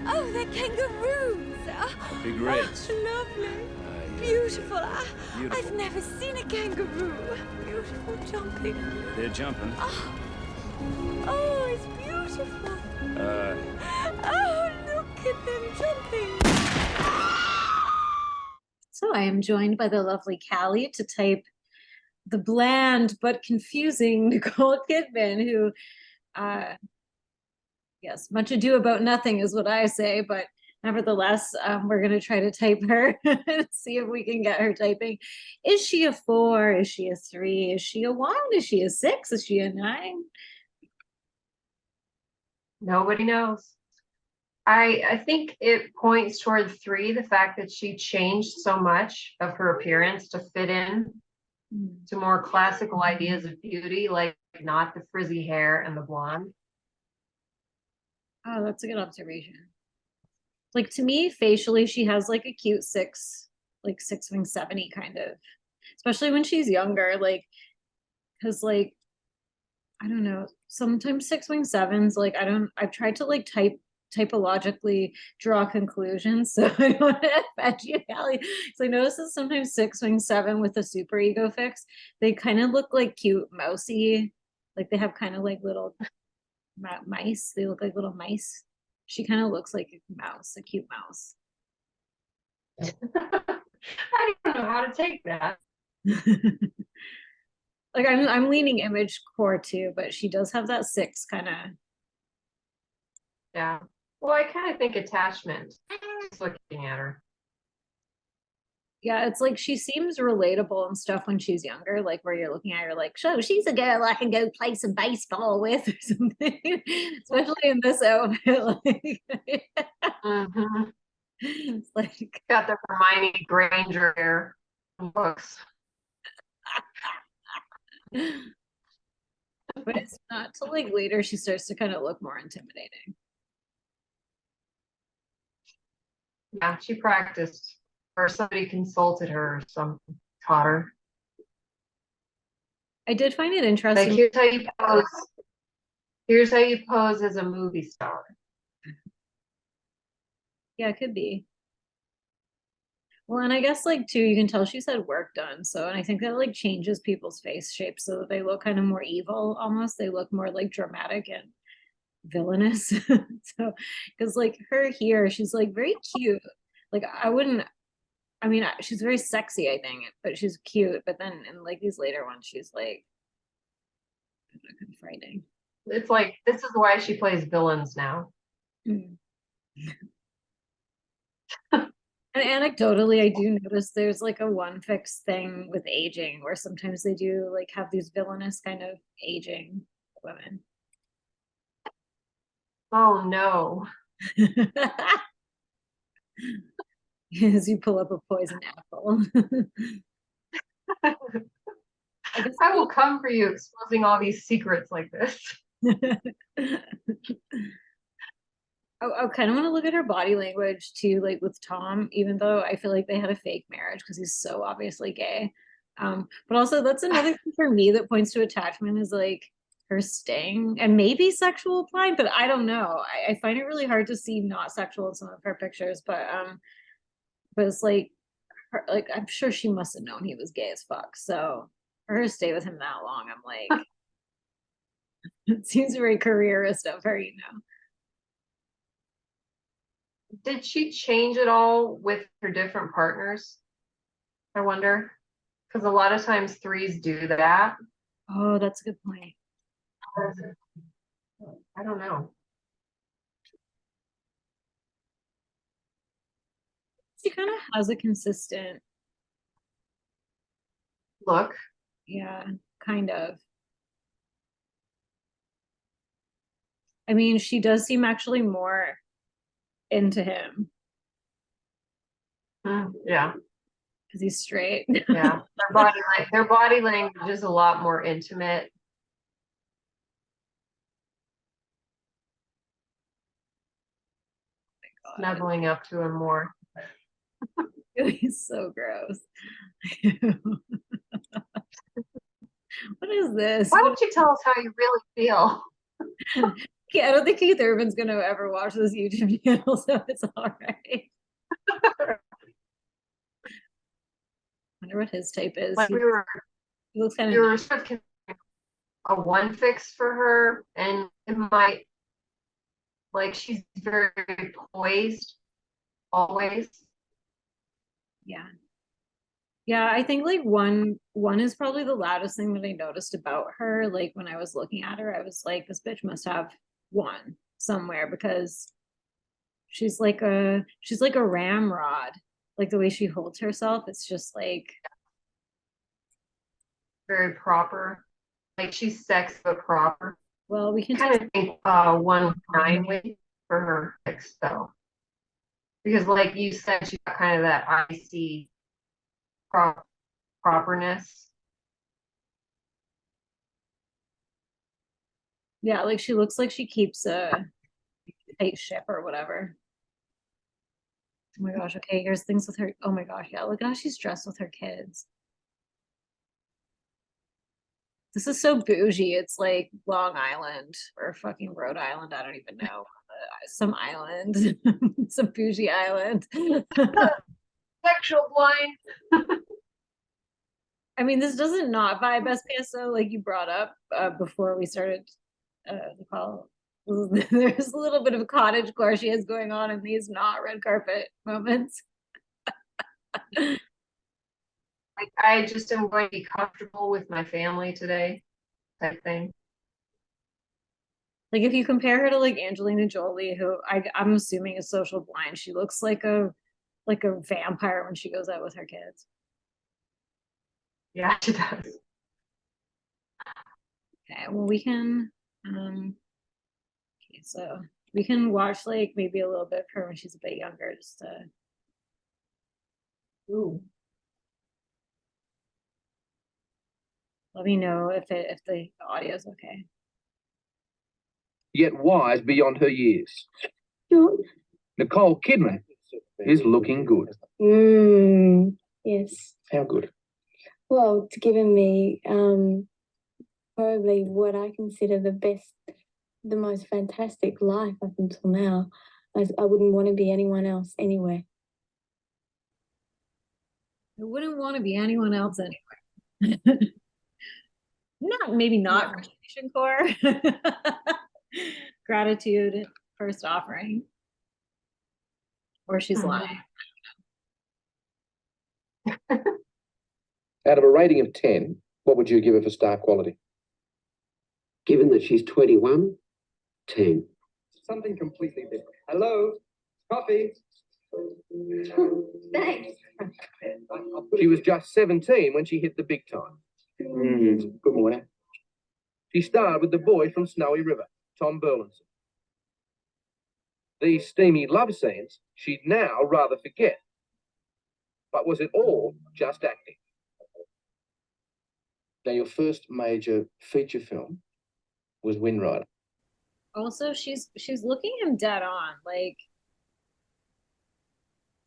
Oh, they're kangaroos. Oh, Big reds. Oh, lovely. Beautiful. I've never seen a kangaroo. Beautiful jumping. They're jumping. Oh, it's beautiful. Oh, look at them jumping. So I am joined by the lovely Callie to type the bland but confusing Nicole Kidman, who, yes, much ado about nothing is what I say, but nevertheless, we're going to try to type her and see if we can get her typing. Is she a 4? Is she a 3? Is she a 1? Is she a 6? Is she a 9? Nobody knows. I think it points toward 3, the fact that she changed so much of her appearance to fit in to more classical ideas of beauty, like not the frizzy hair and the blonde. Oh, that's a good observation. Like, to me, facially, she has like a cute 6, like 6 wing 7-y kind of, especially when she's younger, like, because like, I don't know, sometimes 6 wing 7s, like, I've tried to like typologically draw conclusions, so I don't want to offend you, Callie. So I noticed that sometimes 6 wing 7 with a super ego fix, they kind of look like cute mousy, like they have kind of like little mice. They look like little mice. She kind of looks like a mouse, a cute mouse. I don't know how to take that. Like I'm leaning image core too, but she does have that 6 kind of. Yeah. Well, I kind of think attachment. Just looking at her. Yeah, it's like she seems relatable and stuff when she's younger, like where you're looking at her like, so she's a girl I can go play some baseball with or something. Especially in this outfit. Like, it's like got the Hermione Granger hair books. But it's not till like later she starts to kind of look more intimidating. Yeah, she practiced, or somebody consulted her or something, taught her. I did find it interesting. Like, here's how you pose. Here's how you pose as a movie star. Yeah, it could be. Well, and I guess like too, you can tell she's had work done. So, and I think that like changes people's face shape so that they look kind of more evil almost. They look more like dramatic and villainous. So, because like her here, she's like very cute. Like I mean, she's very sexy, I think, but she's cute. But then in like these later ones, she's like kind of frightening. It's like, this is why she plays villains now. Mm. And anecdotally, I do notice there's like a one fix thing with aging where sometimes they do like have these villainous kind of aging women. Oh no. As you pull up a poison apple. I will come for you exposing all these secrets like this. I kind of want to look at her body language too, like with Tom, even though I feel like they had a fake marriage because he's so obviously gay. But also that's another thing for me that points to attachment is like her sting and maybe sexual applying, but I don't know. I find it really hard to see not sexual in some of her pictures, but it's like like I'm sure she must have known he was gay as fuck. So for her to stay with him that long, I'm like, it seems very careerist of her, you know. Did she change at all with her different partners? I wonder. Because a lot of times 3s do that. Oh, that's a good point. I don't know. She kind of has a consistent look. Yeah, kind of. I mean, she does seem actually more into him. Yeah. Because he's straight. Yeah. Their body language is a lot more intimate. Oh, snuggling up to him more. He's so gross. What is this? Why don't you tell us how you really feel? Yeah, I don't think Keith Urban's gonna ever watch this YouTube channel, so it's all right. Wonder what his type is. Like He looks kind we of were nice. sort of a one fix for her, and it might, like, she's very poised always. Yeah. Yeah, I think like one is probably the loudest thing that I noticed about her. Like when I was looking at her, I was like, this bitch must have one somewhere because she's like a ramrod. Like the way she holds herself, it's just like Very proper. Like she's sexy but proper. well, we can Kind take of think 1-9 weight for her fix though. Because like you said, she's got kind of that icy properness. yeah, like she looks like she keeps a tight ship or whatever. Oh my gosh, okay, here's things with her. Oh my gosh, yeah, look at how she's dressed with her kids. This is so bougie. It's like Long Island or fucking Rhode Island. I don't even know. Some island, some bougie island. Sexual blind. I mean, this doesn't not vibe spso like you brought up before we started the call. There's a little bit of a cottage core she has going on in these not red carpet moments. Like I just am going to be comfortable with my family today, type thing. Like if you compare her to like Angelina Jolie, who I'm assuming is social blind, she looks like a vampire when she goes out with her kids. Yeah, she does. Okay, well we can okay, so we can watch like maybe a little bit of her when she's a bit younger, just to Ooh. let me know if the audio is okay. Yet wise beyond her years. Nicole Kidman is looking good. Yes. How good? Well, it's given me probably what I consider the most fantastic life up until now. I wouldn't want to be anyone else anywhere. I wouldn't want to be anyone else anyway. Maybe not Relation Core. Gratitude, first offering. Or she's lying. Out of a rating of 10, what would you give her for star quality? Given that she's 21, 10. Something completely different. Hello, coffee. Thanks. She was just 17 when she hit the big time. Good morning. She starred with the boy from Snowy River, Tom Burlinson. These steamy love scenes she'd now rather forget. But was it all just acting? Now, your first major feature film was Wind Rider. Also, she's looking him dead on. Like,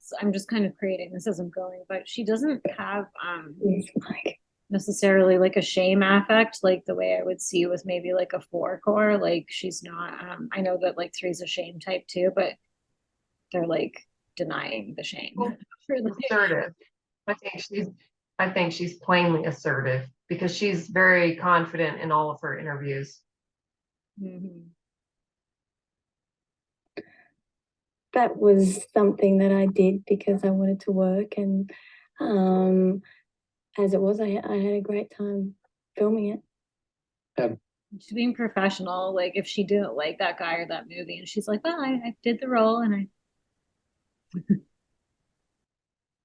so I'm just kind of creating this as I'm going, but she doesn't have necessarily like a shame affect like the way I would see with maybe like a 4 core. Like she's not I know that like 3's a shame type too, but they're like denying the shame. Assertive. I think she's plainly assertive because she's very confident in all of her interviews. Mm-hmm. That was something that I did because I wanted to work, and as it was, I had a great time filming it. She's being professional. Like if she didn't like that guy or that movie, and she's like, "Well, I did the role, and I."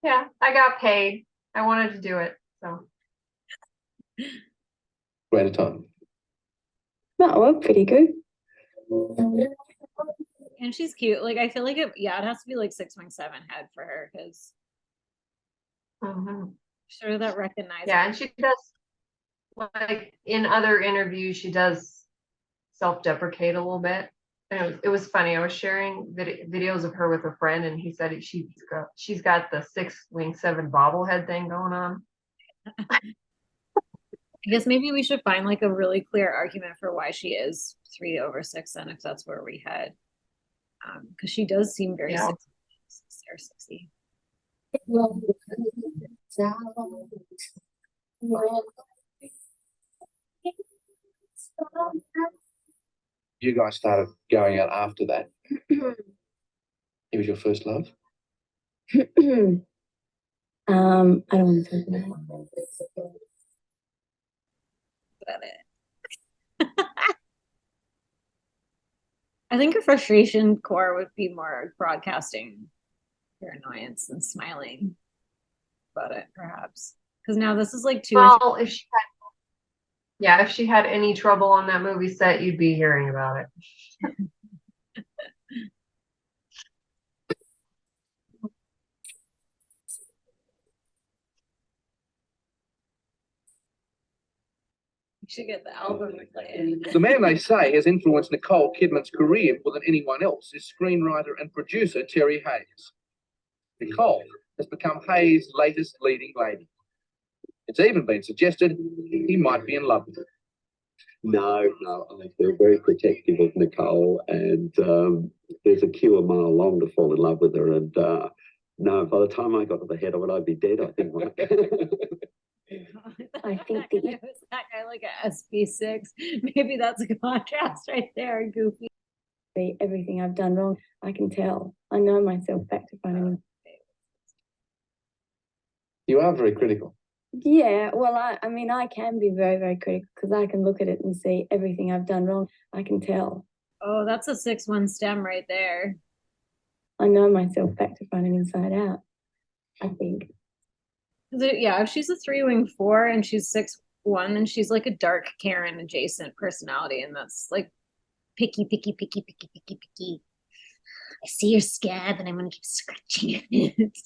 Yeah, I got paid. I wanted to do it, so. Great a time. No, well, pretty good. And she's cute. Like I feel like it has to be like 6'7" head for her because sort of that recognizable. Yeah, and she does, like in other interviews, she does self-deprecate a little bit. And it was funny. I was sharing videos of her with a friend, and he said she's got the 6'7" bobblehead thing going on. I guess maybe we should find like a really clear argument for why she is 3/6 then, if that's where we head. Because she does seem very Yeah. 60. You guys started going out after that. He was your first love? I don't want to talk about it. About it. I think her frustration core would be more broadcasting her annoyance than smiling about it, perhaps. Because now this is like 2 or 3. Well, if she had any trouble on that movie set, you'd be hearing about it. You should get the album played. The man they say has influenced Nicole Kidman's career more than anyone else is screenwriter and producer Terry Hayes. Nicole has become Hayes' latest leading lady. It's even been suggested he might be in love with her. No, I feel very protective of Nicole, and there's a queue a mile long to fall in love with her. And no, by the time I got to the head of it, I'd be dead, I think. I think that was that guy like a spsx. Maybe that's a contrast right there, Goofy. Everything I've done wrong, I can tell. I know myself back to front. You are very critical. Yeah, well, I mean, I can be very, very critical because I can look at it and see everything I've done wrong. I can tell. Oh, that's a 6-1 stem right there. I know myself back to front and inside out, I think. Yeah, if she's a 3-wing 4 and she's 6-1, then she's like a dark Karen adjacent personality, and that's like picky. I see your scab and I'm gonna keep scratching it.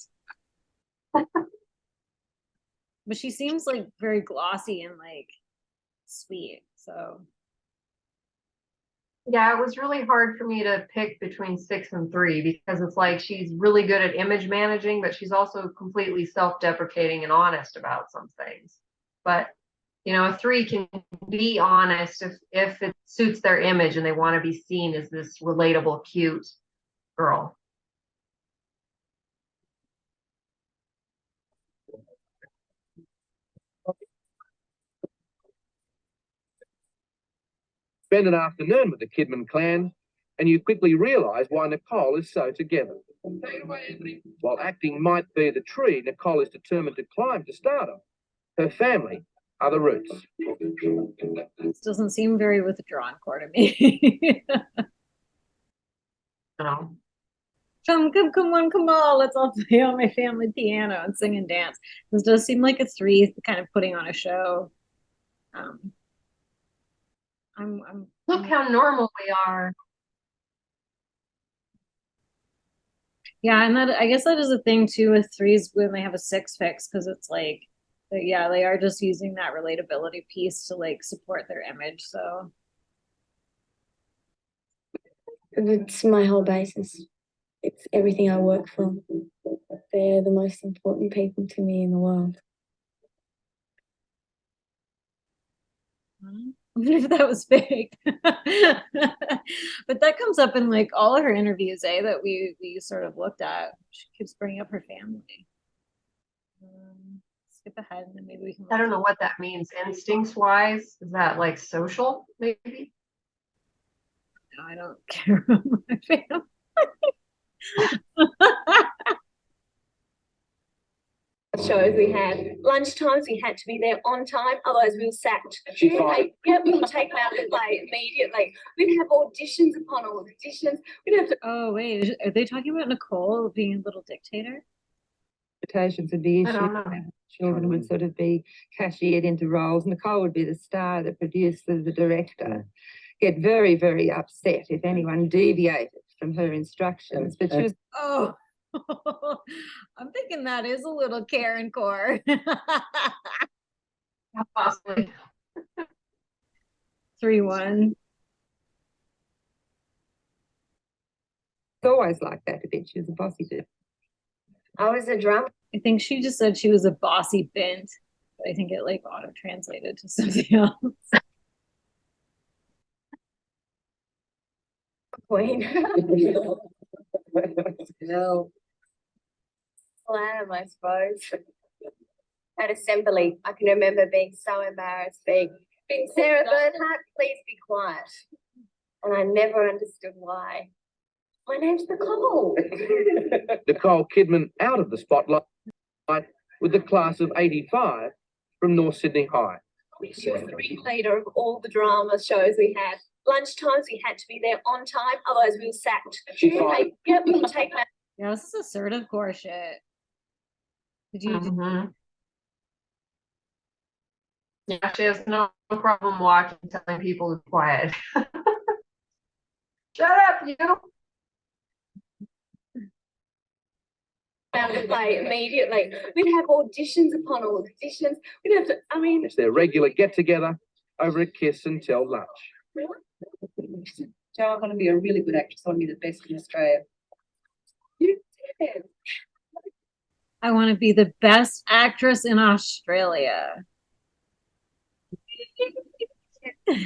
But she seems like very glossy and like sweet. So Yeah, it was really hard for me to pick between 6 and 3 because it's like she's really good at image managing, but she's also completely self-deprecating and honest about some things. But a 3 can be honest if it suits their image and they want to be seen as this relatable, cute girl. Spend an afternoon with the Kidman clan, and you quickly realise why Nicole is so together. While acting might be the tree Nicole is determined to climb to stardom, her family are the roots. this doesn't seem very withdrawn core to me. No. Come on, let's all play on my family piano and sing and dance. This does seem like a 3 kind of putting on a show. Look how normal we are. Yeah, and that I guess that is a thing too with 3s when they have a 6 fix, because it's like, yeah, they are just using that relatability piece to like support their image. So it's my whole basis. It's everything I work for. They're the most important people to me in the world. If that was fake. But that comes up in like all of her interviews, that we sort of looked at. She keeps bringing up her family. Skip ahead and then maybe we can I don't know what that means. Instincts wise, is that like social maybe? No, I don't care about my family. Shows we had lunchtimes, we had to be there on time, otherwise we were sacked. She's fine. Yep, we were taken out of the play immediately. We'd have auditions upon auditions. We'd have to. Oh wait, are they talking about Nicole being a little dictator? Interpretations of the I issue. don't know. Children would sort of be cashiered into roles. Nicole would be the star, the producer, the director. Get very, very upset if anyone deviated from her instructions. But she was. Oh, I'm thinking that is a little Karen core. Possibly. 3-1. It's always like that a bit. She was a bossy bit. I was a drunk. I think she just said she was a bossy bint. But I think it like auto translated to something else. Queen. No. Slam, I suppose. At assembly, I can remember being so embarrassed, being Sarah Bernhardt, please be quiet. And I never understood why. My name's Nicole. Nicole Kidman out of the spotlight with the class of 85 from North Sydney High. She was the ringleader of all the drama shows we had. Lunchtimes, we had to be there on time, otherwise we were sacked. She's fine. Yep, we'll take that. Yeah, this is assertive core shit. Did you Mhm. Yeah, she has no problem walking, telling people to be quiet. Shut up, you. Found to play immediately. We'd have auditions upon auditions. We'd have to, I mean, It's their regular get-together over a kiss until lunch. So I'm going to be a really good actress. I want to be the best in Australia. you did. I want to be the best actress in Australia. Look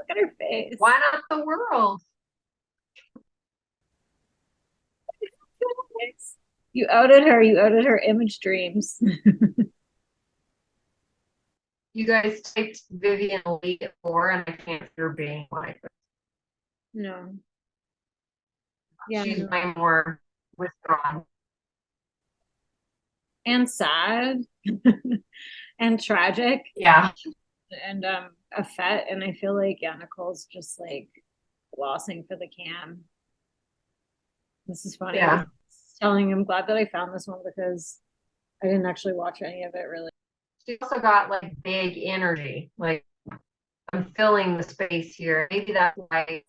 at her face. Why not the world? You outed her. You outed her image dreams. You guys typed Vivian Lee at 4 and I can't hear being like it. No. Yeah. She's way more withdrawn. And sad and tragic Yeah. and a fet. And I feel like, yeah, Nicole's just like glossing for the cam. This is funny. Yeah. I was telling him, glad that I found this one because I didn't actually watch any of it really. She also got like big energy. Like I'm filling the space here. Maybe that's why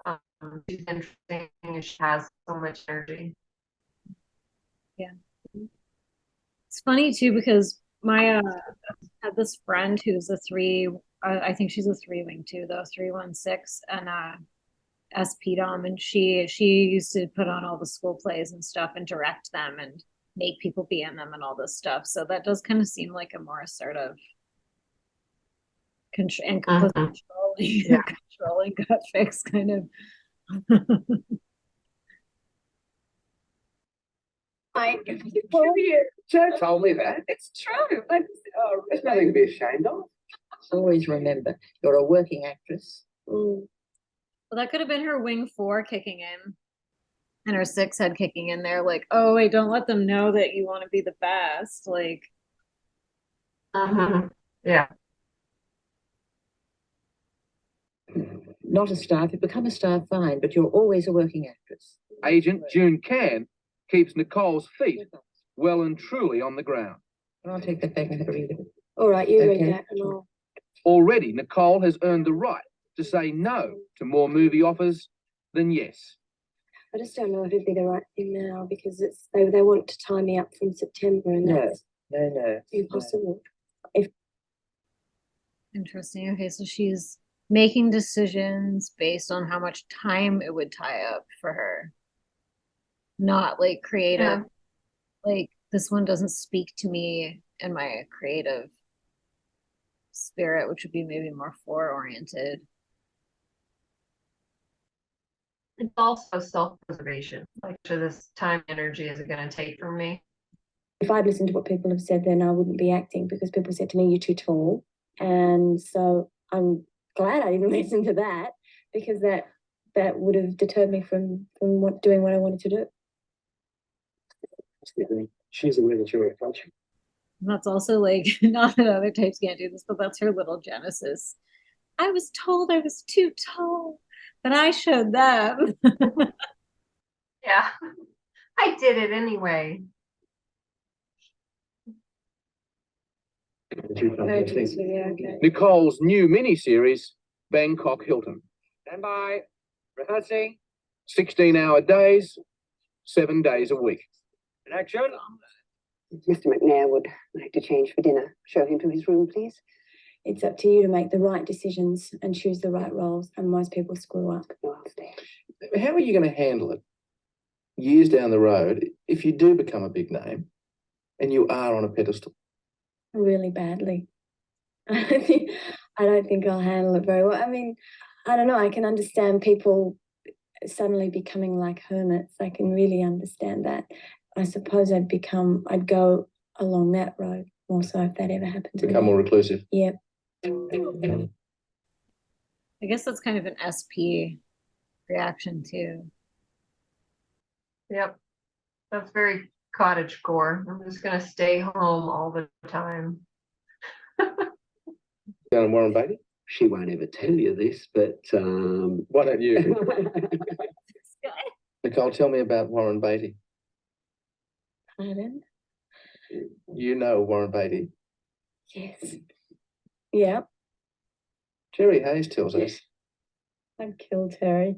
she's interesting and she has so much energy. Yeah. It's funny too because my had this friend who's a 3, I think she's a 3 wing too, though, 316 and SP Dom, and she used to put on all the school plays and stuff and direct them and make people be in them and all this stuff. So that does kind of seem like a more assertive and controlling, Yeah. controlling gut fix kind of. Joe told me that. It's true. There's nothing to be ashamed of. Always remember, you're a working actress. Well, that could have been her wing 4 kicking in and her 6 head kicking in there. Like, oh, wait, don't let them know that you want to be the best. Like, Yeah. Not a star. If you become a star, fine, but you're always a working actress. Agent June Can keeps Nicole's feet well and truly on the ground. I'll take that back and have a read of it. All right, you Okay. read that and I'll. Already, Nicole has earned the right to say no to more movie offers than yes. I just don't know if it'd be the right thing now because it's they want to tie me up from September and No, that's no. impossible. interesting. Okay, so she's making decisions based on how much time it would tie up for her. Not like creative. Yeah. Like this one doesn't speak to me in my creative spirit, which would be maybe more 4-oriented. It's also self-preservation. Like, so this time energy is it going to take from me? If I'd listened to what people have said, then I wouldn't be acting because people said to me, you're too tall. And so I'm glad I didn't listen to that because that would have deterred me from doing what I wanted to do. She's aware that you're a coach. And that's also like, not that other types can't do this, but that's her little genesis. I was told I was too tall, but I showed them. Yeah. I did it anyway. Very interesting, yeah, okay. Nicole's new miniseries, Bangkok Hilton. Stand by. Rehearsing. 16-hour days, 7 days a week. In action. Mr. McNair would like to change for dinner. Show him to his room, please. It's up to you to make the right decisions and choose the right roles, and most people screw up. Go upstairs. How are you going to handle it years down the road if you do become a big name and you are on a pedestal? really badly. I don't think I'll handle it very well. I mean, I don't know. I can understand people suddenly becoming like hermits. I can really understand that. I suppose I'd go along that road more so if that ever happened to me. Become more reclusive. Yep. I guess that's kind of an SP reaction too. Yep. That's very cottagecore. I'm just gonna stay home all the time. Down on Warren Beatty? She won't ever tell you this, but Why don't you? Nicole, tell me about Warren Beatty. Pardon? You know Warren Beatty. Yes. Yep. Jerry Hayes tells us I'd kill Terry.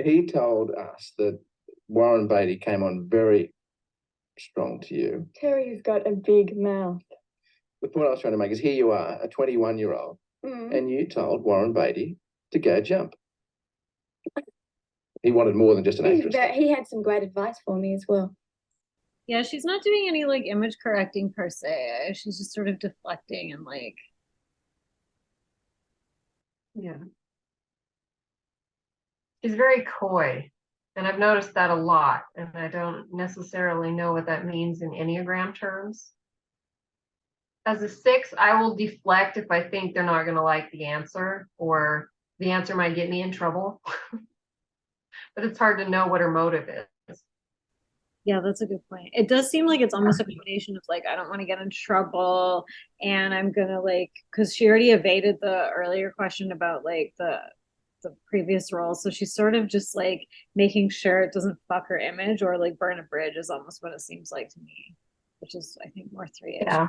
he told us that Warren Beatty came on very strong to you. Terry's got a big mouth. The point I was trying to make is here you are, a 21-year-old, and you told Warren Beatty to go jump. He wanted more than just an actress. He had some great advice for me as well. Yeah, she's not doing any like image correcting per se. She's just sort of deflecting and like. Yeah. She's very coy. And I've noticed that a lot. And I don't necessarily know what that means in Enneagram terms. As a 6, I will deflect if I think they're not going to like the answer or the answer might get me in trouble. But it's hard to know what her motive is. Yeah, that's a good point. It does seem like it's almost a combination of like, I don't want to get in trouble and I'm gonna like, because she already evaded the earlier question about like the previous role. So she's sort of just like making sure it doesn't fuck her image or like burn a bridge is almost what it seems like to me, which is I think more 3-ish. Yeah.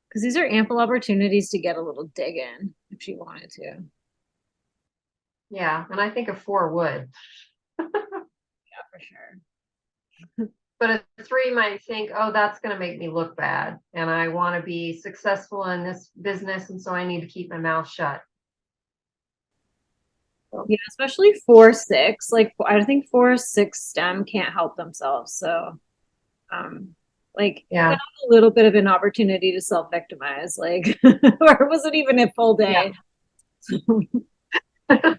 Because these are ample opportunities to get a little dig in if she wanted to. Yeah, and I think a 4 would. Yeah, for sure. But a 3 might think, oh, that's going to make me look bad. And I want to be successful in this business. And so I need to keep my mouth shut. Yeah, especially 4-6. Like I think 4-6 STEM can't help themselves. So like Yeah, a little bit of an opportunity to self-victimize, like or was it even a full day? Yeah.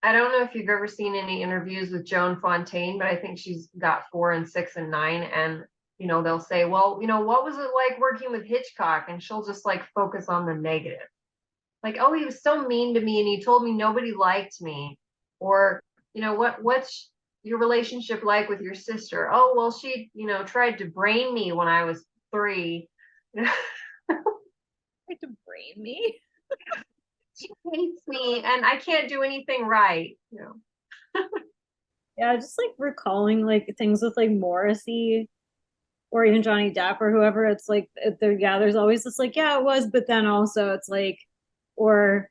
I don't know if you've ever seen any interviews with Joan Fontaine, but I think she's got 4 and 6 and 9. And, you know, they'll say, well, you know, what was it like working with Hitchcock? And she'll just like focus on the negative. Like, oh, he was so mean to me and he told me nobody liked me. Or, you know, what's your relationship like with your sister? Oh, well, she, you know, tried to brain me when I was 3. Tried to brain me? She hates me and I can't do anything right, you know. Yeah, just like recalling like things with like Morrissey or even Johnny Depp or whoever. It's like there's always this like, yeah, it was, but then also it's like, or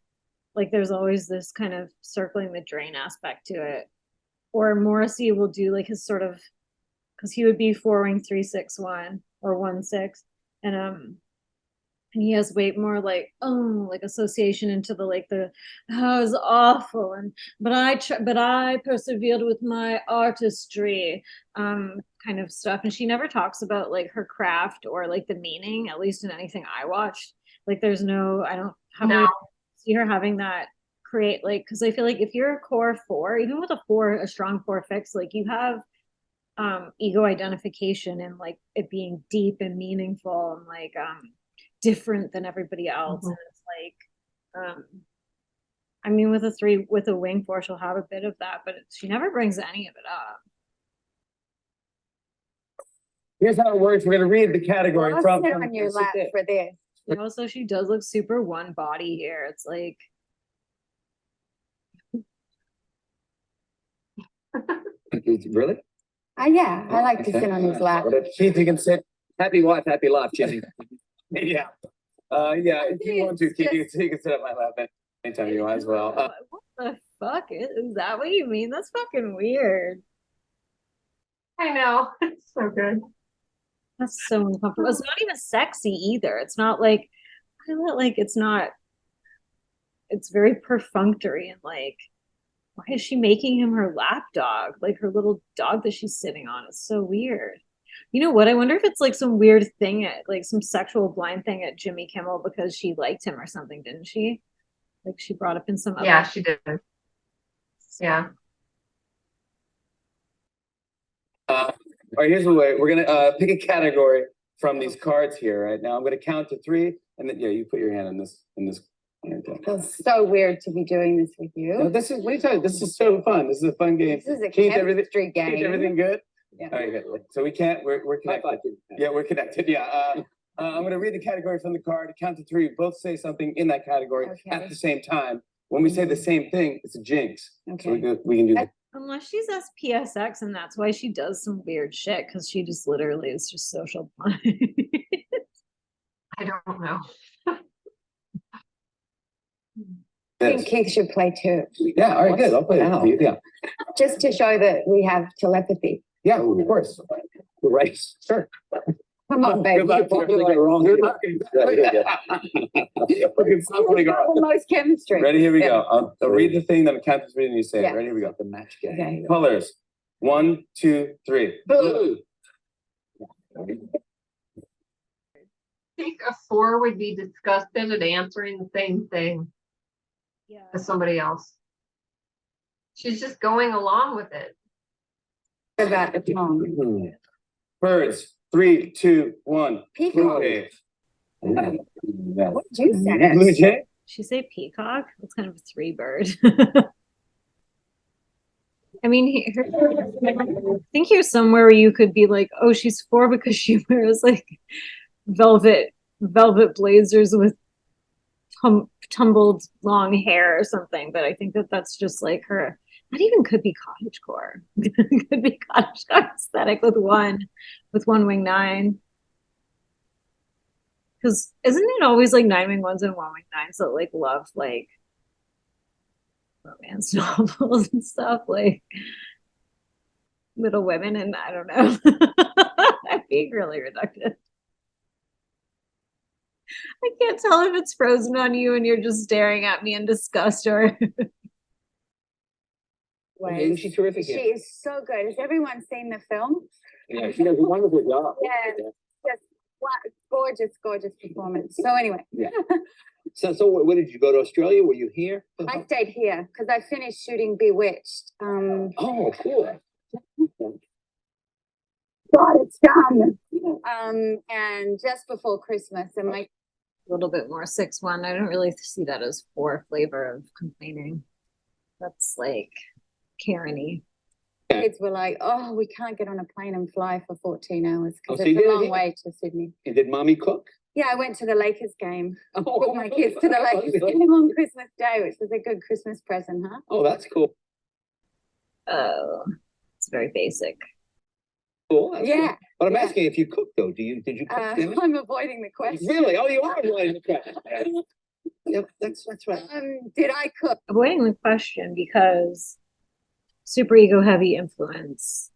like there's always this kind of circling the drain aspect to it. Or Morrissey will do like his sort of, because he would be 4-wing 3-6-1 or 1-6, and he has way more like like association into the like the oh, it was awful but I persevered with my artistry kind of stuff, and she never talks about like her craft or like the meaning, at least in anything I watched. Like there's no, I don't see her having that create like, because I feel like if you're a core 4, even with a strong 4 fix, like you have ego identification and like it being deep and meaningful and like different than everybody else. And it's like I mean with a 3 with a wing 4 she'll have a bit of that, but she never brings any of it up. Here's how it works. We're gonna read the category I'll from sit on your lap for this. Also she does look super one body here. It's like Really? Yeah, I like to sit on his lap. Keith, you can sit. Happy wife, happy life, Jimmy. Yeah. Yeah, if you want to, Keith, you can sit on my lap anytime you want as well. what the fuck is that what you mean? That's fucking weird. I know. It's so good. That's so uncomfortable. It's not even sexy either. It's not like it's not, it's very perfunctory and like, why is she making him her lap dog? Like her little dog that she's sitting on. It's so weird. You know what? I wonder if it's like some weird thing at like some sexual blind thing at Jimmy Kimmel because she liked him or something, didn't she? Like she brought up in some other. Yeah, she did. Yeah. All right, here's the way. We're gonna pick a category from these cards here. Right now, I'm gonna count to 3, and then you put your hand in this. Feels so weird to be doing this with you. No, this is what are you talking? This is so fun. This is a fun game. This is a Keep everything game. Keep everything good. Yeah. All right, good. So we can't. We're connected. Yeah, we're connected. Yeah. I'm gonna read the category from the card. Count to 3. Both say something in that category at the same time. When we say the same thing, it's a jinx. Okay. So we can do that. Unless she's spsx and that's why she does some weird shit because she just literally is just social blind. I don't know. I think Keith should play too. Yeah. All right. Good. I'll play it. Yeah. Just to show that we have telepathy. Yeah. Of course. Right. Sure. Come on, baby. You're probably got it wrong. We're The most chemistry. Ready? Here we go. I'll read the thing, then count to 3, and you say Yeah. it. Ready? Here we go. The match game. Okay. Colors. 1, 2, 3. Blue. I think a 4 would be disgusted at answering the same thing Yeah. as somebody else. She's just going along with it. About the tongue. Birds. 3, 2, 1. Peacock. Blue What did you say? Blue jay. She say peacock? That's kind of a 3 bird. I mean, I think here's somewhere where you could be like, oh, she's 4 because she wears like velvet blazers with tumbled long hair or something. But I think that's just like her. Not even could be cottagecore. Could be cottagecore aesthetic with one wing 9. Because isn't it always like 9 wing 1s and 1 wing 9s that like love like romance novels and stuff, like Little Women, and I don't know. I'm being really reductive. I can't tell if it's frozen on you and you're just staring at me in disgust or Isn't she terrific? She is so good. Has everyone seen the film? Yeah, she does a wonderful job. Yeah. Just gorgeous performance. So anyway, Yeah. So where did you go to Australia? Were you here? I stayed here because I finished shooting Bewitched. Oh, cool. God, it's done. And just before Christmas, and my a little bit more 6-1. I don't really see that as 4 flavor of complaining. That's like Karen-y. kids were like, "Oh, we can't get on a plane and fly for 14 hours because Oh, so you it's a did it long here? way to Sydney." And did mommy cook? Yeah, I went to the Lakers game. Oh, Took my kids to the Lakers game on Christmas Day, which was a good Christmas present, huh? Oh, that's cool. Oh, it's very basic. Cool. That's Yeah. cool. But I'm yeah. asking if you cooked though. Did you cook dinner? I'm avoiding the question. Really? Oh, you are avoiding the question. Yep, that's right. Did I cook? Avoiding the question because super ego heavy influence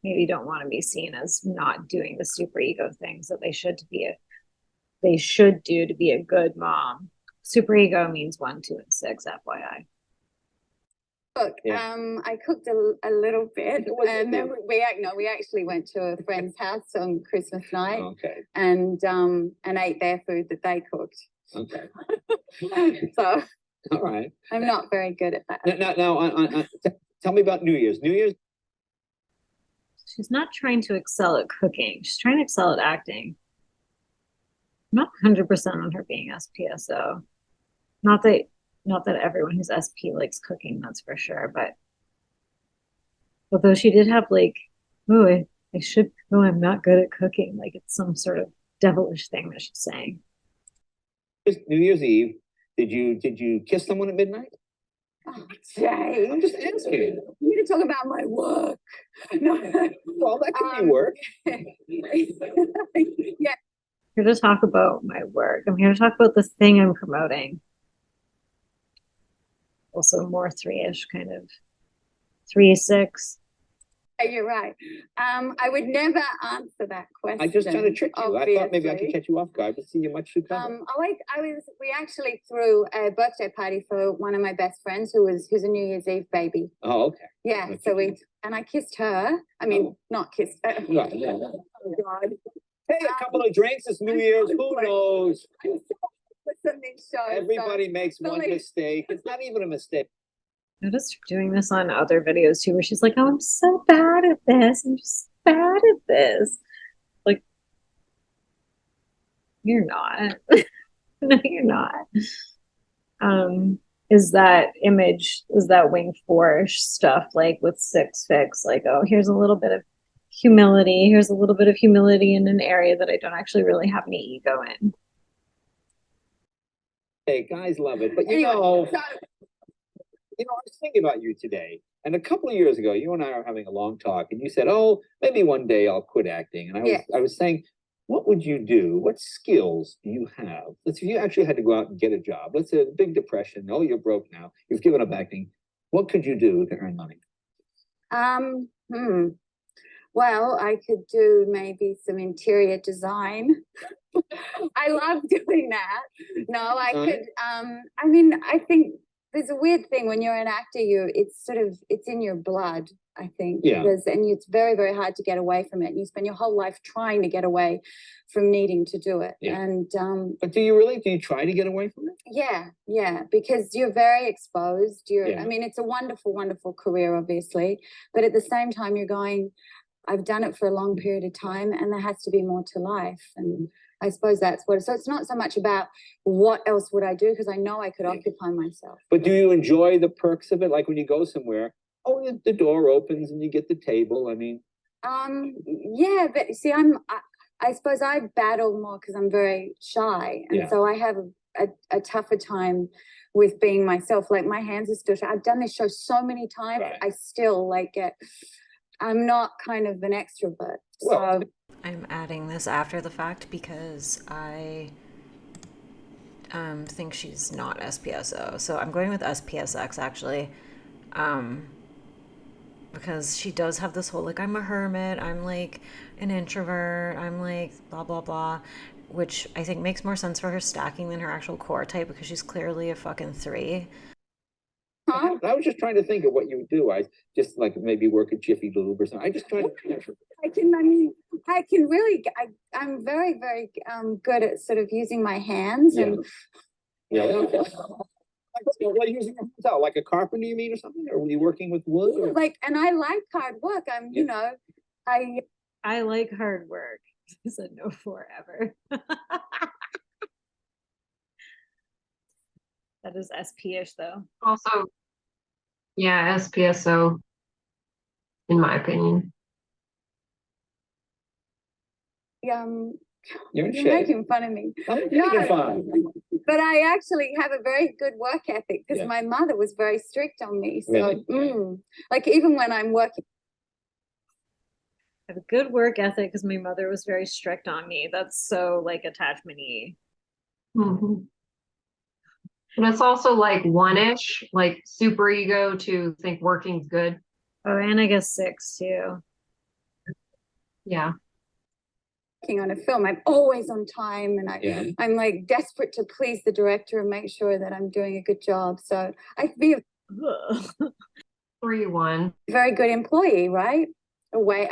maybe don't want to be seen as not doing the super ego things that they should do to be a good mom. Super ego means 1, 2, and 6, FYI. Cook. Yeah. I cooked a little bit, What was it and then then? we actually went to a friend's house on Christmas night, Okay. and ate their food that they cooked. Okay. So All right. I'm not very good at that. Now, tell me about New Year's. New Year's. She's not trying to excel at cooking. She's trying to excel at acting. I'm not 100% on her being SPSO. Not that everyone who's SP likes cooking, that's for sure. But although she did have like, oh, I'm not good at cooking. Like it's some sort of devilish thing that she's saying. New Year's Eve. Did you kiss someone at midnight? Oh, Jay, I'm just asking. you need to talk about my work. No. Well, that could be work. Yeah. I'm here to talk about my work. I'm here to talk about this thing I'm promoting. Also more 3-ish kind of 3, 6. You're right. I would never answer that question. I just trying to trick you. I thought maybe I could obviously. catch you off guard, but see you much too clever. We actually threw a birthday party for one of my best friends who's a New Year's Eve baby. Oh, okay. Yeah, Okay. so and I kissed her. I mean, not kissed her. Right, yeah. Oh God. Hey, a couple of drinks, it's New Year's, who knows? Something shows. Everybody makes one like- mistake. It's not even a mistake. I noticed her doing this on other videos too, where she's like, "Oh, I'm so bad at this. I'm just bad at this." Like, you're not. No, you're not. Is that wing four stuff like with six fix? Like, oh, here's a little bit of humility. Here's a little bit of humility in an area that I don't actually really have any ego in. Hey, guys love it, but Anyway, I was thinking about you today, and a couple of years ago, you and I were having a long talk, and you said, "Oh, maybe one day I'll quit acting." And I was saying, what would you do? What skills do you have? Let's say you actually had to go out and get a job. Let's say the big depression. Oh, you're broke now. You've given up acting. What could you do to earn money? Well, I could do maybe some interior design. I love doing that. No, I could, I mean, I think there's a weird thing when you're an actor, it's in your blood, I think. Yeah. And it's very, very hard to get away from it. And you spend your whole life trying to get away from needing to do it. Yeah. And, But do you try to get away from it? yeah, because you're very exposed. Yeah. I mean, it's a wonderful, wonderful career, obviously. But at the same time, you're going, I've done it for a long period of time and there has to be more to life. And I suppose so it's not so much about what else would I do, because I know I could occupy myself. But do you enjoy the perks of it? Like when you go somewhere, the door opens and you get the table. I mean, yeah, but see, I suppose I battle more because I'm very shy. And so I have a tougher time with being myself. Like my hands are still shy. I've done this show so many times. Right. I still I'm not kind of an extrovert. Well, So I'm adding this after the fact because I think she's not SPSO. So I'm going with spsx actually. Because she does have this whole, like, I'm a hermit, I'm like an introvert, I'm like blah, blah, blah, which I think makes more sense for her stacking than her actual core type because she's clearly a fucking 3. huh? I was just trying to think of what you would do. I just like maybe work at Jiffy Lube or something. I just tried to. I'm very, very good at sort of using my hands and Yeah. What are you using your hands out? Like a carpenter, you mean, or something? Or were you working with wood? Or? and I like hard work. I like hard work. I said no forever. That is SP-ish though. Also, yeah, SPSO, in my opinion. You're in You're shape. making fun of me. I'm No. making fun. But I actually have a very good work ethic because Yeah. my mother was very strict on me. So, Really? like even when I'm working, I have a good work ethic because my mother was very strict on me. That's so like attachment-y. Mhm. And it's also like one-ish, like super ego to think working's good. Oh, and I guess 6 too. Yeah. on a film, I'm always on time and Yeah. I'm like desperate to please the director and make sure that I'm doing a good job. So I could be a Ugh. 3-1. very good employee, right? I would.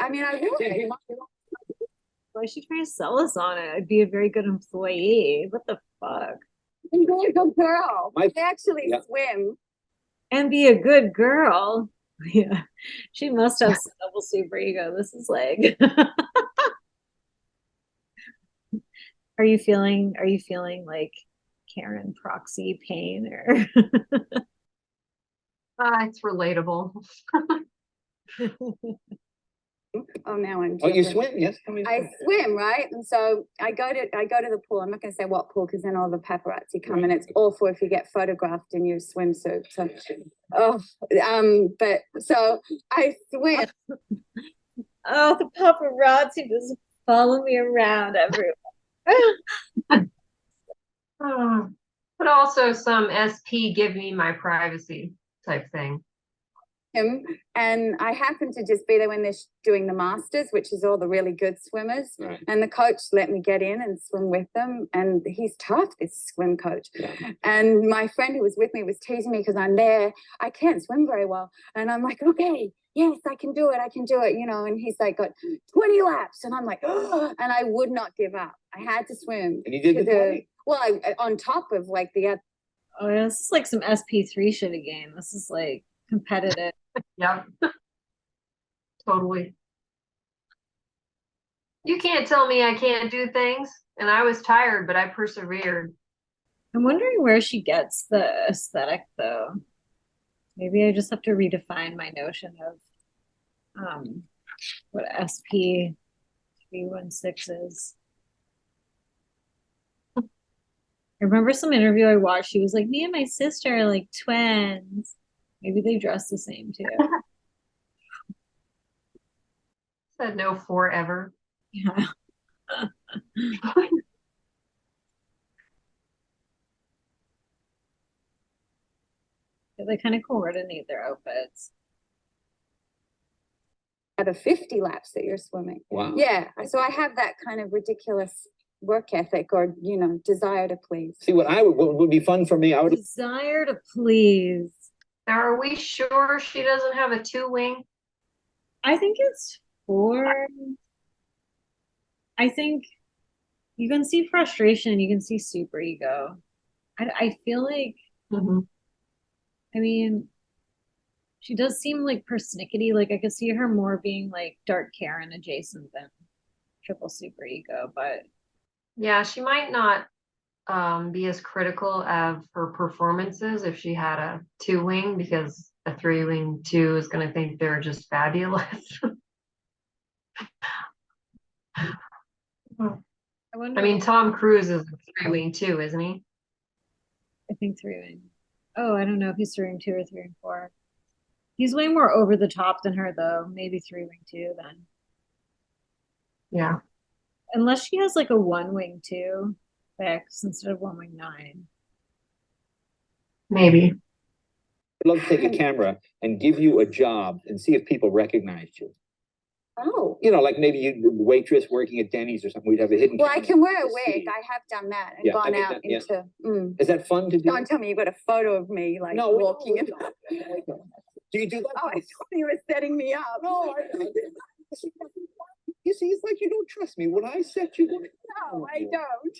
Why is she trying to sell us on it? I'd be a very good employee. What the fuck? I'm a good girl. My- I actually Yeah. swim. And be a good girl. Yeah. She must have some double super ego. This is like Are you feeling like Karen proxy pain or It's relatable. Oh, now I'm. Oh, you dripping. swim? Yes. Tell me. I swim, right? And so I go to the pool. I'm not going to say what pool because then all the paparazzi come and it's awful if you get photographed in your swimsuit. So, but so I swim. oh, the paparazzi just follow me around everywhere. But also some SP give me my privacy type thing. him, and I happened to just be there when they're doing the masters, which is all the really good swimmers. Right. And the coach let me get in and swim with them, and he's tough, this swim coach. And my friend who was with me was teasing me because I'm there, I can't swim very well, and I'm like, okay, yes, I can do it, you know. And he's like, got 20 laps, and I'm like, oh, and I would not give up. I had to swim. And you did the 20. Well, on top of like the other. Oh, yeah, this is like some SP3 shit again. This is like competitive. Yep. Totally. You can't tell me I can't do things. And I was tired, but I persevered. I'm wondering where she gets the aesthetic though. Maybe I just have to redefine my notion of what SP316 is. I remember some interview I watched, she was like, me and my sister are like twins. Maybe they dress the same too. Said no forever. Yeah. They kind of coordinate their outfits. The 50 laps that you're swimming. Wow. Yeah. So I have that kind of ridiculous work ethic, or, you know, desire to please. See, what would be fun for me, I would Desire to please. Now, are we sure she doesn't have a 2-wing? I think it's 4. I think you can see frustration, you can see super ego. I feel like, I mean, she does seem like persnickety. Like I could see her more being like Dark Karen adjacent than triple super ego, but Yeah, she might not be as critical of her performances if she had a 2-wing, because a 3-wing 2 is going to think they're just fabulous. I mean, Tom Cruise is a 3-wing 2, isn't he? I think 3-wing. Oh, I don't know if he's 3-wing 2 or 3-wing 4. He's way more over the top than her, though. Maybe 3-wing 2 then. Yeah. Unless she has like a 1-wing 2 fix instead of 1-wing 9. Maybe. I'd love to take a camera and give you a job and see if people recognized you. Oh. You know, like maybe you waitress working at Denny's or something. We'd have a hidden. Well, I camera can wear a to wig. see. I have done that and Yeah, gone I mean, out yeah. into. Is that fun to do? Don't tell me you got a photo of me like No, walking in. Do you do that? Oh, I thought you were setting me up. No, you see, it's like you don't trust me. When I set you up. No, I don't.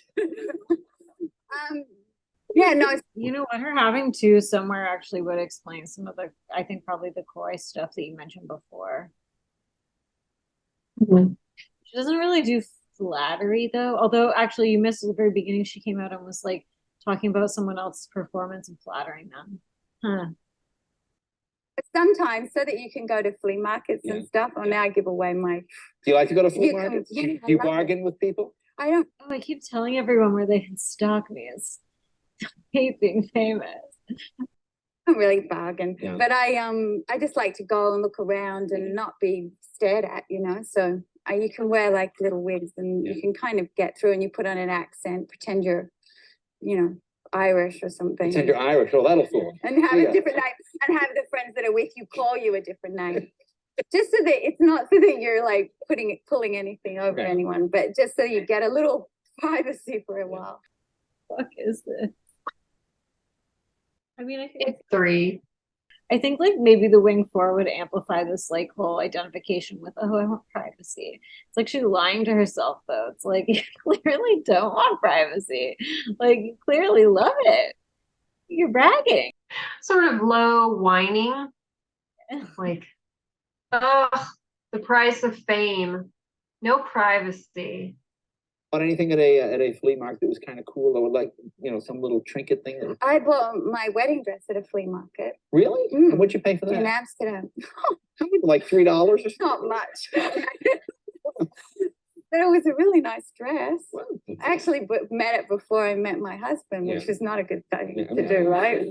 Yeah, no. You know what? Her having 2 somewhere actually would explain some of the, I think probably the Koi stuff that you mentioned before. She doesn't really do flattery though. Although actually you missed at the very beginning, she came out and was like talking about someone else's performance and flattering them. Huh. Sometimes so that you can go to flea markets and stuff. Oh, now I give away my. Do you like to go to flea You can- markets? yeah, Do I you love bargain with people? I don't. Oh, I keep telling everyone where they can stalk me. It's hate being famous. I don't really bargain, Yeah. but I just like to go and look around and not be stared at, you know. So you can wear like little wigs and you can kind of get through, and you put on an accent, pretend you're, you know, Irish or something. Pretend you're Irish. Oh, that'll fool. And have a different name, and have the friends that are with you call you a different name. Just so that it's not so that you're like pulling anything over anyone, but just so you get a little privacy for a while. Fuck is this? I mean, I think It's 3. I think like maybe the wing 4 would amplify this like whole identification with, oh, I want privacy. It's like she's lying to herself though. It's like you clearly don't want privacy. Like you clearly love it. You're bragging. Sort of low whining. Like, oh, the price of fame. No privacy. Bought anything at a flea market that was kind of cool, or like, you know, some little trinket thing? That... I bought my wedding dress at a flea market. Really? And what'd you pay for that? In Amsterdam. Like $3 or something? Not much. But it was a really nice dress. I actually met it before I met my husband, which was not a good thing to do, right?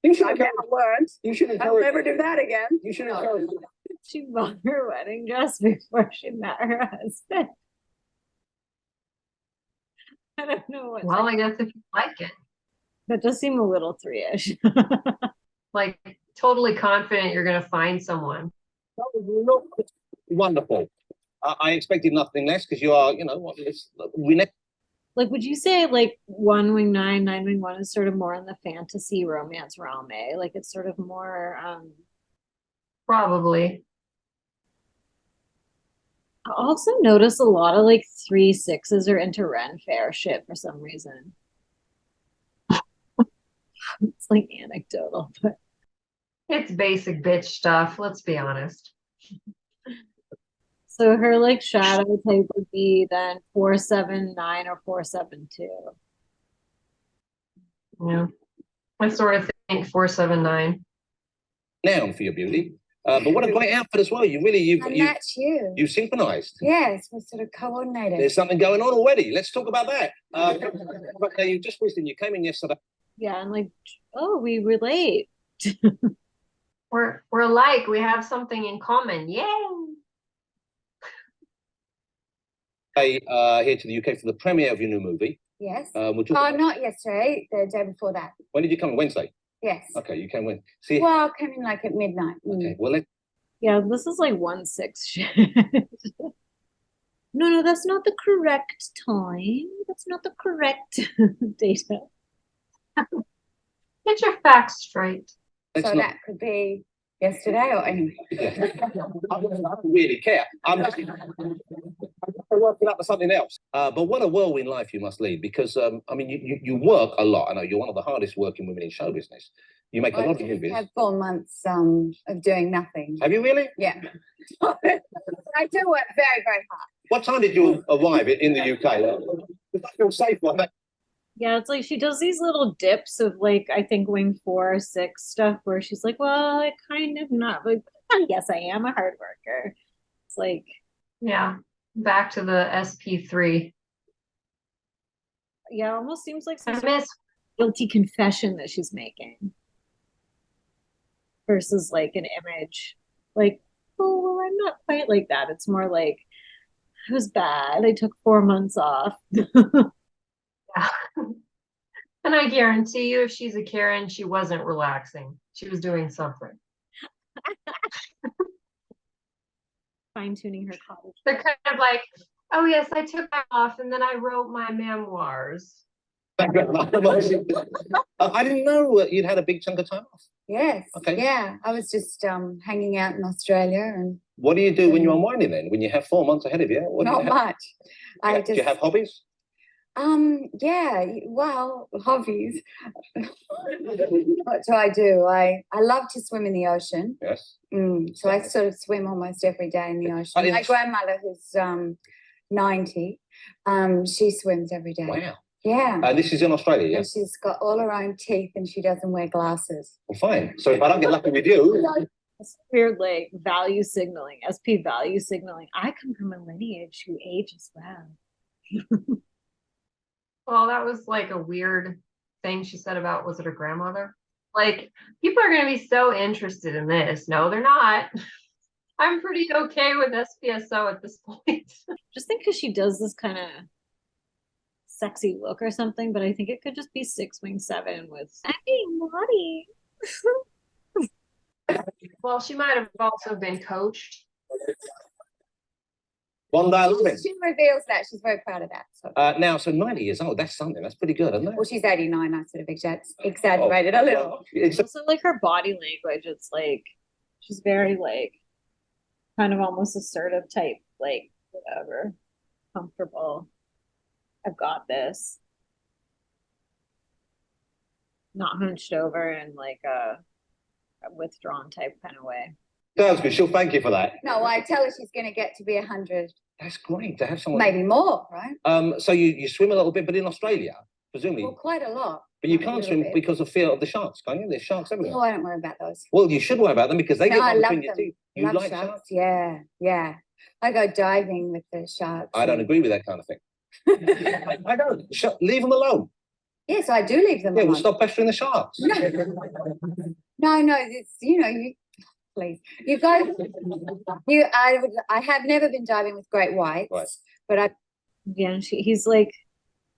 You should I've never learned. You should I'll never do that again. You should encourage. She bought her wedding dress before she met her husband. I don't know what. Well, I guess if you like it. That does seem a little 3-ish. Like totally confident you're gonna find someone. Wonderful. I expected nothing less because you are, you know, Like, would you say like 1 wing 9, 9 wing 1 is sort of more in the fantasy romance realm, eh? Like it's sort of more Probably. I also notice a lot of like 3 6s are into Ren Fair shit for some reason. It's like anecdotal, but It's basic bitch stuff, let's be honest. so her like shadow type would be then 4 7 9 or 4 7 2. Yeah. I sort of think 4 7 9. noun for your beauty. But what a great outfit as well. You've match you. you've synchronized. Yes, we're sort of coordinated. There's something going on already. Let's talk about that. But you just recently, you came in yesterday. Yeah, and like, oh, we relate. We're alike. We have something in common. Yay! Here to the UK for the premiere of your new movie. Yes. We'll talk Oh, about- not yesterday, the day before that. When did you come? Wednesday. Yes. Okay, you came when? See. Well, I came in like at midnight. Okay. Well, Yeah, this is like 1 6 shit. No, that's not the correct time. That's not the correct data. Get your facts straight. So that could be yesterday or anyway. I don't really care. I'm just working up for something else. But what a whirlwind life you must lead, because I mean, you work a lot. I know you're one of the hardest working women in show business. You make a lot of movies. I had 4 months of doing nothing. Have you really? Yeah. I do work very, very hard. What time did you arrive in the UK? I feel safe like that. Yeah, it's like she does these little dips of like, I think wing 4 or 6 stuff where she's like, well, I kind of not, like, yes, I am a hard worker. It's like, yeah, back to the SP3. Yeah, it almost seems like some I sort of guilty confession that she's making versus like an image. Like, oh, well, I'm not quite like that. It's more like, it was bad. I took 4 months off. Yeah. And I guarantee you, if she's a Karen, she wasn't relaxing. She was doing something. Fine-tuning her cottage. They're kind of like, oh yes, I took that off and then I wrote my memoirs. I didn't know you'd had a big chunk of time off. Yes. Okay. Yeah, I was just hanging out in Australia and. What do you do when you're unwinding then? When you have 4 months ahead of you? What Not do you have? much. Do you have hobbies? Yeah, well, hobbies. What do? I love to swim in the ocean. Yes. So I sort of swim almost every day in the ocean. My grandmother, who's 90, she swims every day. Wow. Yeah. And this is in Australia, And yes? she's got all her own teeth and she doesn't wear glasses. Well, fine. So if I don't get lucky with you, It's weird, like value signaling, SP value signaling. I come from a lineage who ages well. Well, that was like a weird thing she said about, was it her grandmother? Like, people are going to be so interested in this. No, they're not. I'm pretty okay with SPSO at this point. Just think because she does this kind of sexy look or something, but I think it could just be 6 wing 7 with hey, naughty. Well, she might have also been coached. one day I love it. She reveals that. She's very proud of that. So. Now, so 90 years old, that's something. That's pretty good, isn't it? Well, she's 89. I sort of exaggerated a little. It's Also, like her body language, it's like she's very like kind of almost assertive type, like whatever, comfortable. I've got this. Not hunched over in like a withdrawn type kind of way. sounds good. She'll thank you for that. No, I tell her she's going to get to be 100. That's great to have someone. Maybe more, right? So you swim a little bit, but in Australia, presumably. Well, quite a lot. But you a can't little swim bit. because of fear of the sharks, can you? There's sharks everywhere. Oh, I don't worry about those. Well, you should worry about them because they No, get I one love between your them. teeth. You Love like sharks? sharks? Yeah, yeah. I go diving with the sharks. I don't agree with that kind of thing. I don't. Leave them alone. Yes, I do leave them Yeah, we'll alone. stop pestering the sharks. No, it's, you please. You guys, I have never been diving with great whites, Right. but Yeah, and he's like,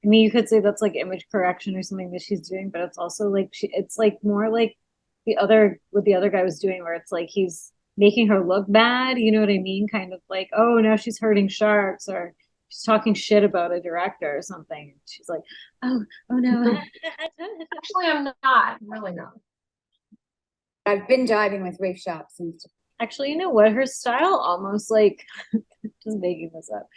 I mean, you could say that's like image correction or something that she's doing, but it's also like it's like more like what the other guy was doing, where it's like he's making her look bad, you know what I mean? Kind of like, oh, now she's hurting sharks, or she's talking shit about a director or something. She's like, oh no. Actually, I'm not. I'm really not. I've been diving with reef sharks and stuff. Actually, you know what? Her style almost like, just making this up,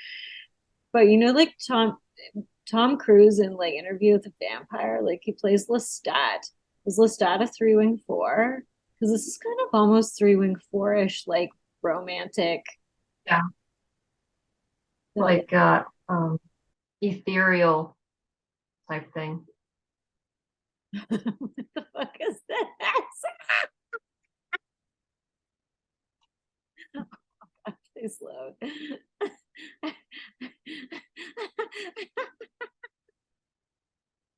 but you know, like Tom Cruise in like Interview with the Vampire, like he plays Lestat. Is Lestat a 3-wing 4? Because this is kind of almost 3-wing 4-ish, like romantic. Yeah. Like ethereal type thing. What the fuck is that? Oh, God, please load.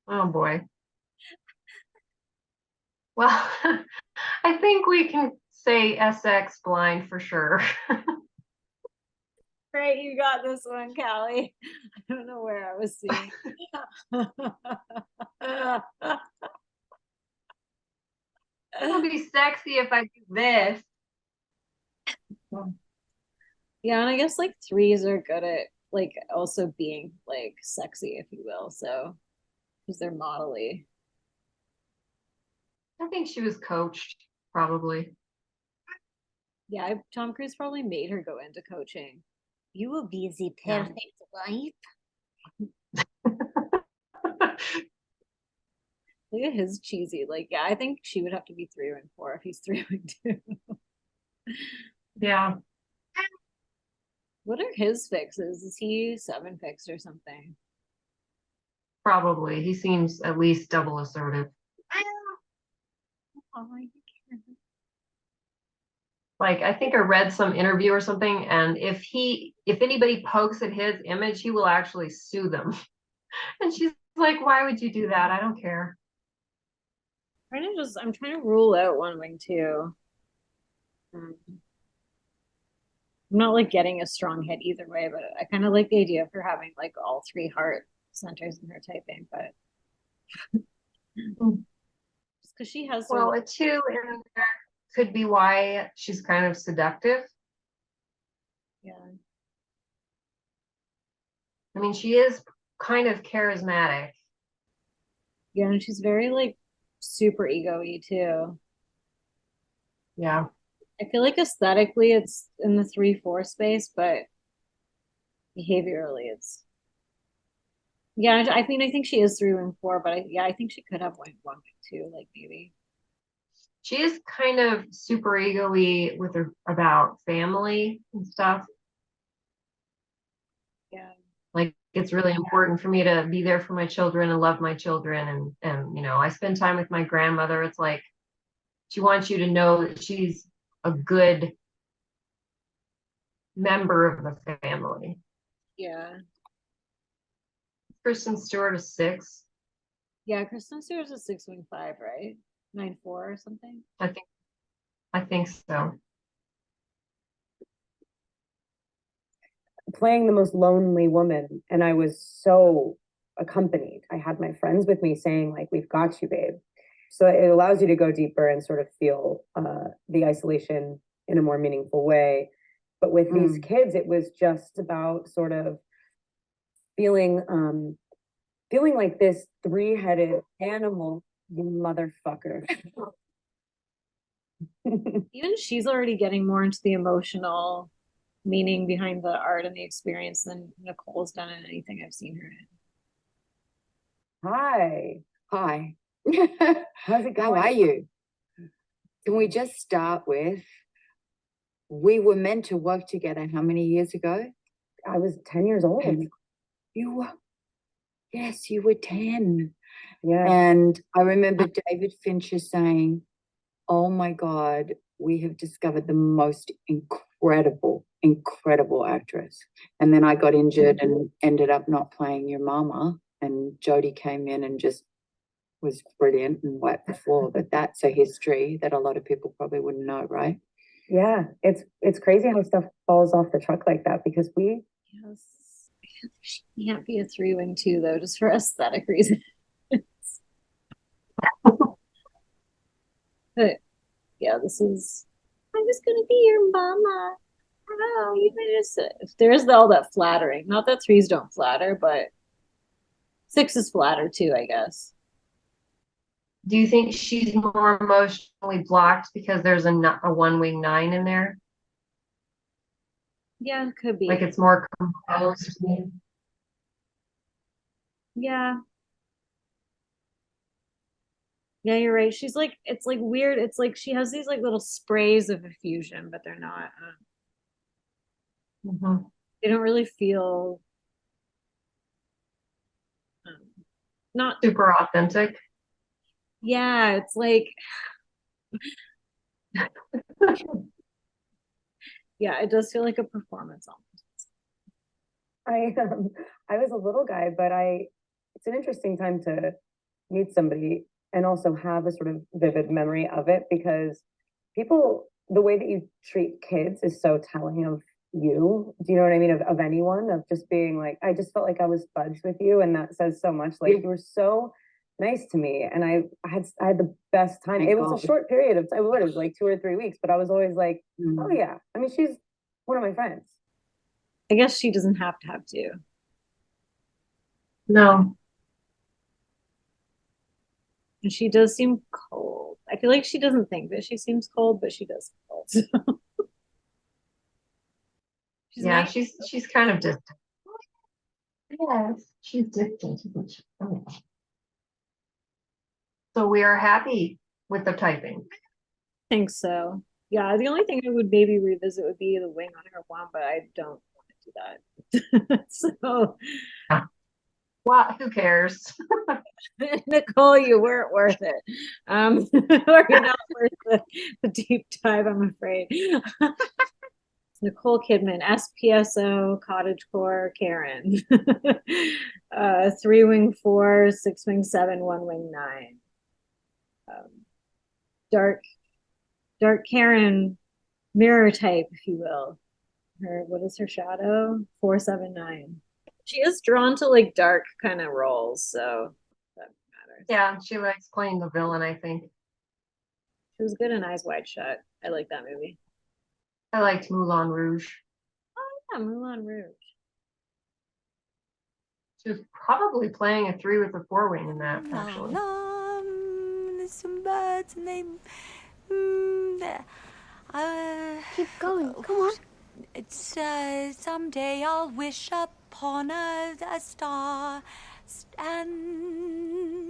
Oh boy. Well, I think we can say SX blind for sure. Right, you got this one, Callie. I don't know where I was seeing. It'll be sexy if I do this. Yeah, and I guess like 3s are good at like also being like sexy, if you will. So because they're modelly. I think she was coached, probably. Yeah, Tom Cruise probably made her go into coaching. You will be the perfect wife. Look at his cheesy. Like, yeah, I think she would have to be 3-wing 4 if he's 3-wing 2. Yeah. What are his fixes? Is he 7 fixed or something? Probably. He seems at least double assertive. Oh, I can't. Like, I think I read some interview or something, and if anybody pokes at his image, he will actually sue them. And she's like, why would you do that? I don't care. I'm trying to rule out 1-wing 2. I'm not like getting a strong hit either way, but I kind of like the idea of her having like all 3 heart centers in her typing, but just because she has Well, a 2 in there could be why she's kind of seductive. yeah. I mean, she is kind of charismatic. Yeah, and she's very like super ego-y too. Yeah. I feel like aesthetically it's in the 3-4 space, but behaviorally it's yeah, I mean I think she is 3-wing 4, but I think she could have 1-wing 2, like maybe. She is kind of super ego-y with her about family and stuff. Yeah. Like, it's really important for me to be there for my children and love my children. And you know, I spend time with my grandmother. It's like, she wants you to know that she's a good member of the family. Yeah. Kristen Stewart is 6. Yeah, Kristen Stewart's a 6-wing 5, right? 9-4 or something. I think so. Playing the most lonely woman, and I was so accompanied. I had my friends with me saying like, we've got you, babe. So it allows you to go deeper and sort of feel the isolation in a more meaningful way. But with these kids, it was just about sort of feeling like this 3-headed animal, you motherfucker. Even she's already getting more into the emotional meaning behind the art and the experience than Nicole's done in anything I've seen her in. Hi. How's it How going? are you? Can we just start with, we were meant to work together how many years ago? I was 10 years old. You were, yes, you were 10. Yeah. And I remember David Fincher saying, oh my God, we have discovered the most incredible actress. And then I got injured and ended up not playing your mama. And Jodie came in and just was brilliant and wiped the floor. But that's a history that a lot of people probably wouldn't know, right? Yeah, it's crazy how stuff falls off the truck like that, because we Yes. She can't be a 3-wing 2 though, just for aesthetic reasons. But yeah, this is, I'm just gonna be your mama. Oh, you just, if there's all that flattering, not that threes don't flatter, but sixes flatter too, I guess. Do you think she's more emotionally blocked because there's a one wing 9 in there? Yeah, it could be. Like it's more composed. Yeah. Yeah, you're right. She's like, it's like weird. It's like she has these like little sprays of effusion, but they're not, they don't really feel not super authentic. Yeah, it's like yeah, it does feel like a performance almost. I was a little guy, but it's an interesting time to meet somebody and also have a sort of vivid memory of it, because the way that you treat kids is so telling of you. Do you know what I mean? Of anyone, of just being like, I just felt like I was buds with you, and that says so much. Like, you were so nice to me, and I had the best time. It was a short period of time. It was like 2 or 3 weeks, but I was always like, oh yeah. I mean, she's one of my friends. I guess she doesn't have to. No. And she does seem cold. I feel like she doesn't think that she seems cold, but she does cold. So. Yeah, she's kind of distant. Yes, she's distant. So we are happy with the typing. I think so. Yeah, the only thing I would maybe revisit would be the wing on her one, but I don't want to do that. So, well, who cares? Nicole, you weren't worth it. Or you're not worth the deep dive, I'm afraid. Nicole Kidman, spso, cottagecore, Karen. 3 wing 4, 6 wing 7, 1 wing 9. Dark Karen mirror type, if you will. What is her shadow? 479. She is drawn to like dark kind of roles, so that matters. Yeah, she likes playing the villain, I think. She was good in Eyes Wide Shut. I like that movie. I liked Moulin Rouge. Oh yeah, Moulin Rouge. She was probably playing a 3 with a 4 wing in that, actually. There's some birds and they keep going, come on. It's someday I'll wish upon a star and